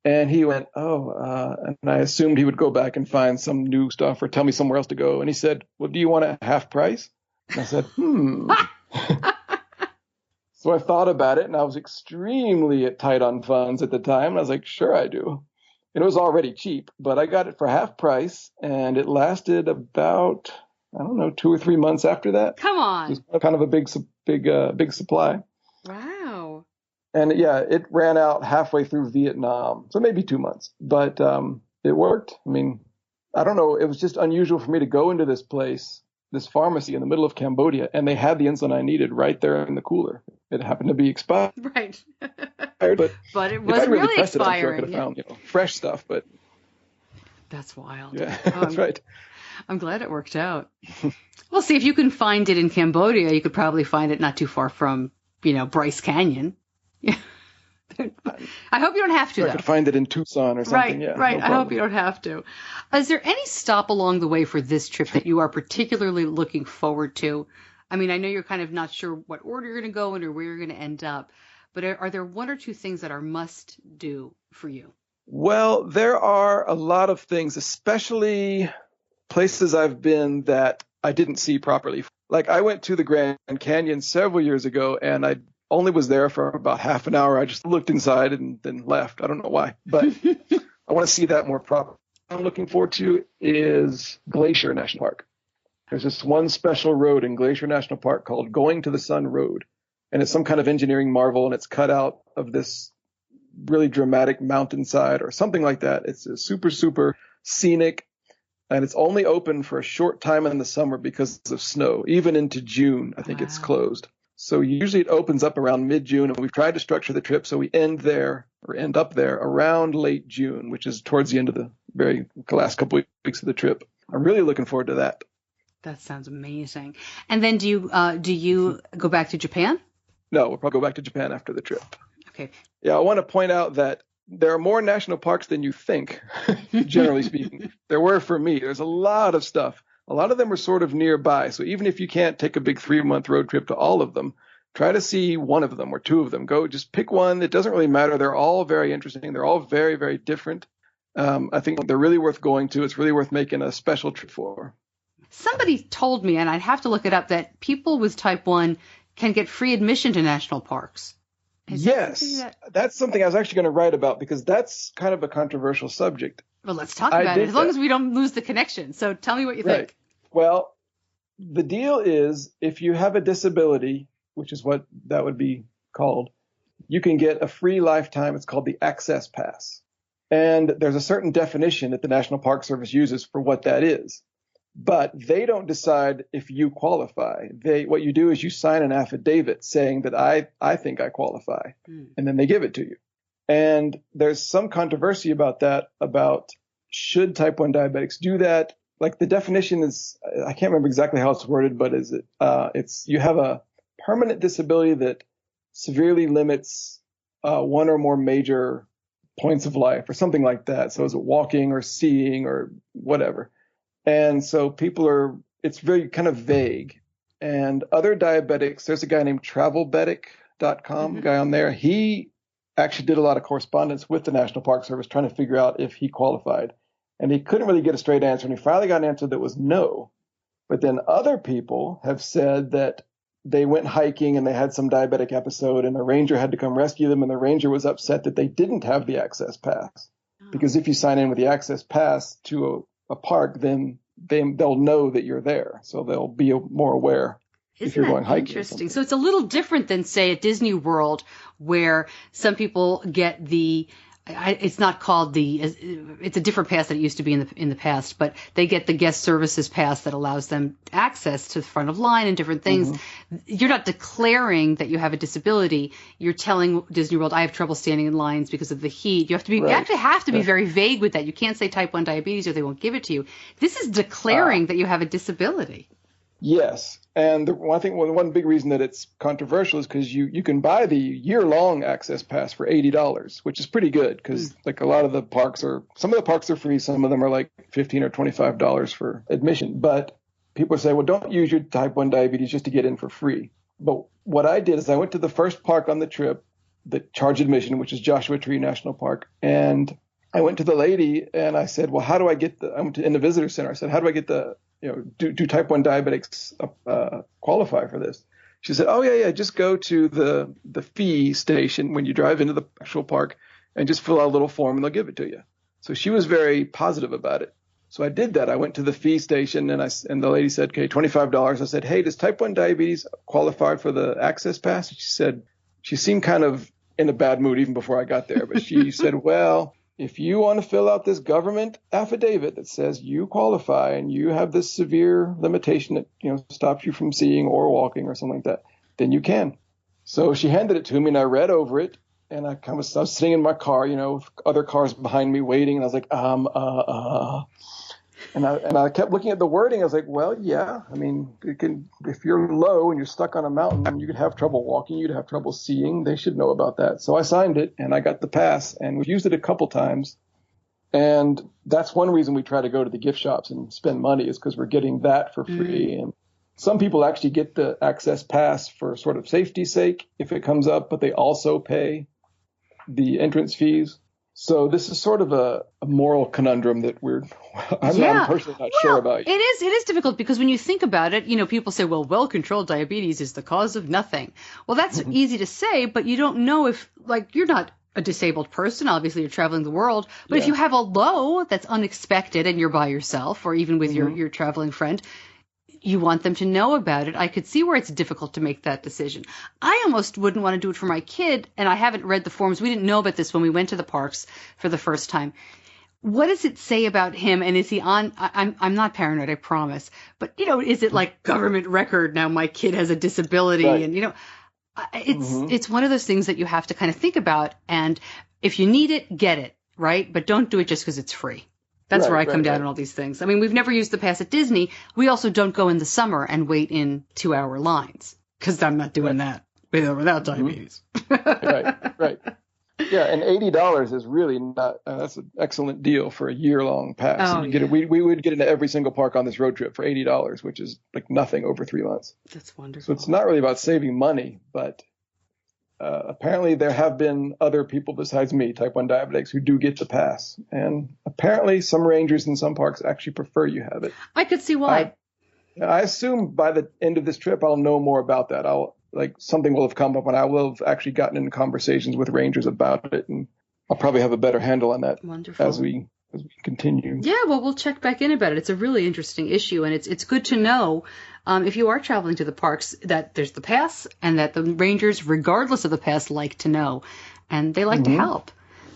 Speaker 3: And he went, and I assumed he would go back and find some new stuff or tell me somewhere else to go. And he said, well, do you want it half price? And I said, So I thought about it and I was extremely tight on funds at the time. And I was like, sure, I do. And it was already cheap, but I got it for half price and it lasted about, 2 or 3 months after that.
Speaker 1: Come on.
Speaker 3: It was kind of a big supply.
Speaker 1: Wow.
Speaker 3: And it ran out halfway through Vietnam. So maybe 2 months, but it worked. I mean, I don't know. It was just unusual for me to go into this place, this pharmacy in the middle of Cambodia, and they had the insulin I needed right there in the cooler. It happened to be expired.
Speaker 1: Right.
Speaker 3: But
Speaker 1: it wasn't really
Speaker 3: expiring. I'm sure I could have found fresh stuff, but.
Speaker 1: That's wild.
Speaker 3: Yeah, that's right.
Speaker 1: I'm glad it worked out. Well, see, if you can find it in Cambodia, you could probably find it not too far from, Bryce Canyon. Yeah. I hope you don't have to, though.
Speaker 3: I could find it in Tucson or something.
Speaker 1: Right. No, I hope you don't have to. Is there any stop along the way for this trip that you are particularly looking forward to? I mean, I know you're kind of not sure what order you're going to go in or where you're going to end up, but are there one or two things that are must do for you?
Speaker 3: Well, there are a lot of things, especially places I've been that I didn't see properly. Like I went to the Grand Canyon several years ago and I only was there for about half an hour. I just looked inside and then left. I don't know why, but I want to see that more properly. I'm looking forward to is Glacier National Park. There's this one special road in Glacier National Park called Going to the Sun Road. And it's some kind of engineering marvel, and it's cut out of this really dramatic mountainside or something like that. It's a super, super scenic, and it's only open for a short time in the summer because of snow. Even into June, I think it's closed. So usually it opens up around mid-June, and we've tried to structure the trip so we end up there around late June, which is towards the end of the last couple weeks of the trip. I'm really looking forward to that.
Speaker 1: That sounds amazing. And then do you go back to Japan?
Speaker 3: No, we'll probably go back to Japan after the trip.
Speaker 1: Okay.
Speaker 3: Yeah, I want to point out that there are more national parks than you think, generally speaking. There were for me. There's a lot of stuff. A lot of them are sort of nearby. So even if you can't take a big 3-month road trip to all of them, try to see one of them or two of them. Go, just pick one. It doesn't really matter. They're all very interesting. They're all very, very different. I think they're really worth going to. It's really worth making a special trip for.
Speaker 1: Somebody told me, and I'd have to look it up, that people with type 1 can get free admission to national parks.
Speaker 3: Yes, that's something I was actually going to write about because that's kind of a controversial subject.
Speaker 1: Well, let's talk about it, as long as we don't lose the connection. So tell me what you think.
Speaker 3: Well, the deal is if you have a disability, which is what that would be called, you can get a free lifetime. It's called the Access Pass. And there's a certain definition that the National Park Service uses for what that is. But they don't decide if you qualify. What you do is you sign an affidavit saying that I think I qualify, and then they give it to you. And there's some controversy about that, about should type 1 diabetics do that? Like the definition is, I can't remember exactly how it's worded, but it's you have a permanent disability that severely limits one or more major points of life or something like that. So is it walking or seeing or whatever? And so it's very kind of vague. And other diabetics, there's a guy named travelbetic.com, guy on there. He actually did a lot of correspondence with the National Park Service trying to figure out if he qualified. And he couldn't really get a straight answer. And he finally got an answer that was no. But then other people have said that they went hiking and they had some diabetic episode and a ranger had to come rescue them. And the ranger was upset that they didn't have the access pass. Because if you sign in with the access pass to a park, then they'll know that you're there. So they'll be more aware. If you're going hiking.
Speaker 1: Interesting. So it's a little different than, say, at Disney World, where some people get it's not called it's a different pass that it used to be in the past, but they get the guest services pass that allows them access to the front of line and different things. You're not declaring that you have a disability. You're telling Disney World, I have trouble standing in lines because of the heat. You actually have to be very vague with that. You can't say type 1 diabetes or they won't give it to you. This is declaring that you have a disability.
Speaker 3: Yes. And I think one big reason that it's controversial is because you can buy the year-long access pass for $80, which is pretty good because like a lot of the parks some of the parks are free. Some of them are like $15 or $25 for admission. But people say, well, don't use your type 1 diabetes just to get in for free. But what I did is I went to the first park on the trip that charged admission, which is Joshua Tree National Park. And I went to the lady and I said, well, how do I get I went in the visitor center. I said, how do I get do type 1 diabetics qualify for this? She said, oh, yeah, just go to the fee station when you drive into the actual park and just fill out a little form and they'll give it to you. So she was very positive about it. So I did that. I went to the fee station and the lady said, okay, $25. I said, hey, does type 1 diabetes qualify for the access pass? And she said, she seemed kind of in a bad mood even before I got there. But she said, well, if you want to fill out this government affidavit that says you qualify and you have this severe limitation that, stops you from seeing or walking or something like that, then you can. So she handed it to me and I read over it and I was sitting in my car, with other cars behind me waiting. And I was like, And I kept looking at the wording. I was like, well, yeah, I mean, if you're low and you're stuck on a mountain, you could have trouble walking, you'd have trouble seeing. They should know about that. So I signed it and I got the pass and we've used it a couple times. And that's one reason we try to go to the gift shops and spend money is because we're getting that for free. And some people actually get the access pass for sort of safety's sake if it comes up, but they also pay the entrance fees. So this is sort of a moral conundrum that I'm personally not sure about.
Speaker 1: It is difficult because when you think about it, people say, well-controlled diabetes is the cause of nothing. Well, that's easy to say, but you don't know if, you're not a disabled person, obviously you're traveling the world, but
Speaker 3: Yeah.
Speaker 1: if you have a low that's unexpected and you're by yourself or even with your traveling friend, you want them to know about it. I could see where it's difficult to make that decision. I almost wouldn't want to do it for my kid, and I haven't read the forms. We didn't know about this when we went to the parks for the first time. What does it say about him? And is he on? I'm not paranoid, I promise. But, is it like government record now? My kid has a disability,
Speaker 3: Right.
Speaker 1: and it's one of those things that you have to kind of think about. And if you need it, get it, right? But don't do it just because it's free. That's where I come down on all these things. I mean, we've never used the pass at Disney. We also don't go in the summer and wait in 2-hour lines because I'm not doing that with or without diabetes.
Speaker 3: Right. Yeah, and $80 is really not. That's an excellent deal for a year-long pass.
Speaker 1: Oh,
Speaker 3: You get it. We would get into every single park on this road trip for $80, which is like nothing over 3 months.
Speaker 1: That's wonderful.
Speaker 3: So it's not really about saving money, but apparently there have been other people besides me, type 1 diabetics, who do get the pass. And apparently some rangers in some parks actually prefer you have it.
Speaker 1: I could see why.
Speaker 3: I assume by the end of this trip, I'll know more about that. Something will have come up and I will have actually gotten into conversations with rangers about it. And I'll probably have a better handle on that as we continue.
Speaker 1: Yeah, well, we'll check back in about it. It's a really interesting issue, and it's good to know if you are traveling to the parks that there's the pass and that the rangers, regardless of the pass, like to know, and they like to help.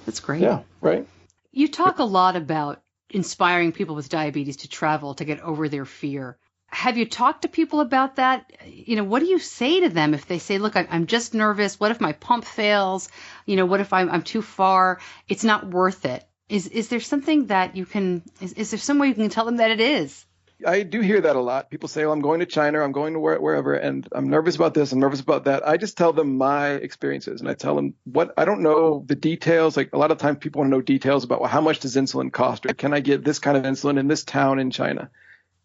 Speaker 1: That's great.
Speaker 3: Yeah, right.
Speaker 1: You talk a lot about inspiring people with diabetes to travel, to get over their fear. Have you talked to people about that? What do you say to them if they say, look, I'm just nervous. What if my pump fails? What if I'm too far? It's not worth it. Is there something that you can, is there some way you can tell them that it is?
Speaker 3: I do hear that a lot. People say, well, I'm going to China, I'm going to wherever, and I'm nervous about this, I'm nervous about that. I just tell them my experiences, and I tell them I don't know the details. Like a lot of times people want to know details about, well, how much does insulin cost? Or can I get this kind of insulin in this town in China?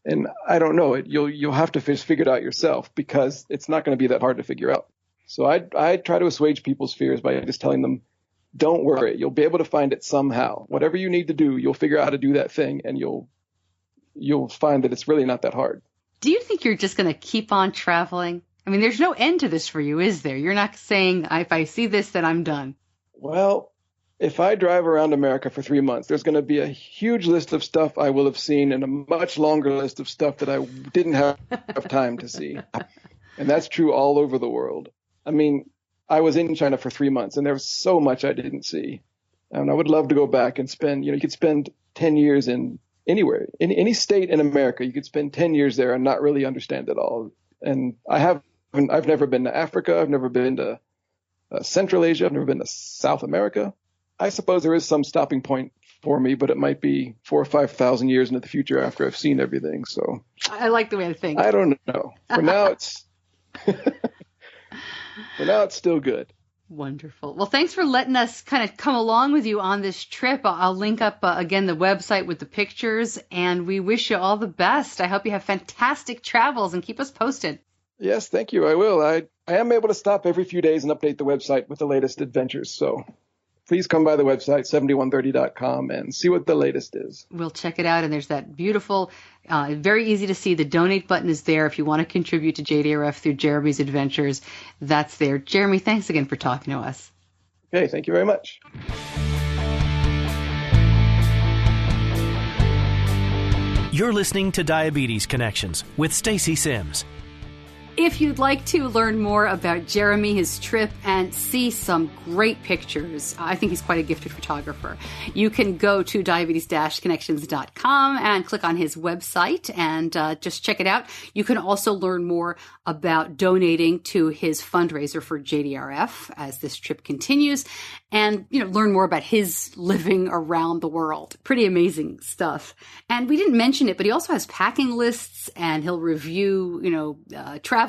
Speaker 3: And I don't know it. You'll have to figure it out yourself because it's not going to be that hard to figure out. So I try to assuage people's fears by just telling them, don't worry, you'll be able to find it somehow. Whatever you need to do, you'll figure out how to do that thing, and you'll find that it's really not that hard.
Speaker 1: Do you think you're just going to keep on traveling? I mean, there's no end to this for you, is there? You're not saying, if I see this, then I'm done.
Speaker 3: Well, if I drive around America for 3 months, there's going to be a huge list of stuff I will have seen and a much longer list of stuff that I didn't have time to see. And that's true all over the world. I mean, I was in China for 3 months, and there was so much I didn't see. And I would love to go back and spend, you could spend 10 years in anywhere, in any state in America. You could spend 10 years there and not really understand it all. And I've never been to Africa. I've never been to Central Asia. I've never been to South America. I suppose there is some stopping point for me, but it might be 4,000 or 5,000 years into the future after I've seen everything. So
Speaker 1: I like the way I think.
Speaker 3: I don't know. For now, it's still good.
Speaker 1: Wonderful. Well, thanks for letting us kind of come along with you on this trip. I'll link up again the website with the pictures, and we wish you all the best. I hope you have fantastic travels, and keep us posted.
Speaker 3: Yes, thank you. I will. I am able to stop every few days and update the website with the latest adventures. So please come by the website, 7130.com, and see what the latest is.
Speaker 1: We'll check it out. And there's that beautiful, very easy to see. The donate button is there if you want to contribute to JDRF through Jeremy's Adventures. That's there. Jeremy, thanks again for talking to us.
Speaker 3: Okay, thank you very much.
Speaker 2: You're listening to Diabetes Connections with Stacey Sims.
Speaker 1: If you'd like to learn more about Jeremy, his trip, and see some great pictures, I think he's quite a gifted photographer. You can go to diabetes-connections.com and click on his website and just check it out. You can also learn more about donating to his fundraiser for JDRF as this trip continues, and learn more about his living around the world. Pretty amazing stuff. And we didn't mention it, but he also has packing lists, and he'll review, travel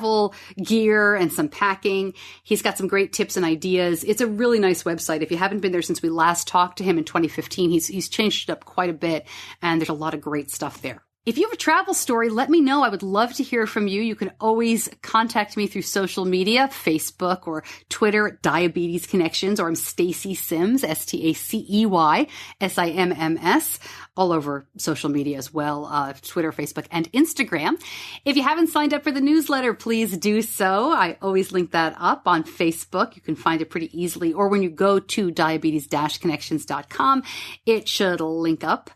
Speaker 1: gear and some packing. He's got some great tips and ideas. It's a really nice website. If you haven't been there since we last talked to him in 2015, he's changed it up quite a bit, and there's a lot of great stuff there. If you have a travel story, let me know. I would love to hear from you. You can always contact me through social media, Facebook or Twitter at Diabetes Connections, or I'm Stacey Sims, STACEYSIMMS, all over social media as well, Twitter, Facebook, and Instagram. If you haven't signed up for the newsletter, please do so. I always link that up on Facebook. You can find it pretty easily, or when you go to diabetes-connections.com, it should link up.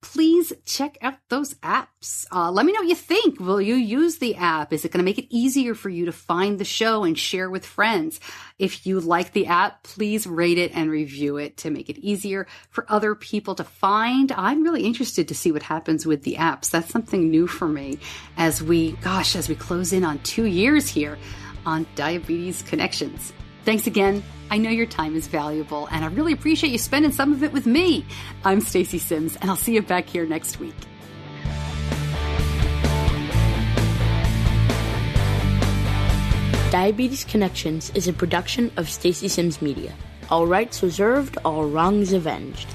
Speaker 1: Please check out those apps. Let me know what you think. Will you use the app? Is it going to make it easier for you to find the show and share with friends? If you like the app, please rate it and review it to make it easier for other people to find. I'm really interested to see what happens with the apps. That's something new for me as we close in on 2 years here on Diabetes Connections. Thanks again. I know your time is valuable, and I really appreciate you spending some of it with me. I'm Stacey Sims, and I'll see you back here next week.
Speaker 4: Diabetes Connections is a production of Stacey Sims Media. All rights reserved, all wrongs avenged.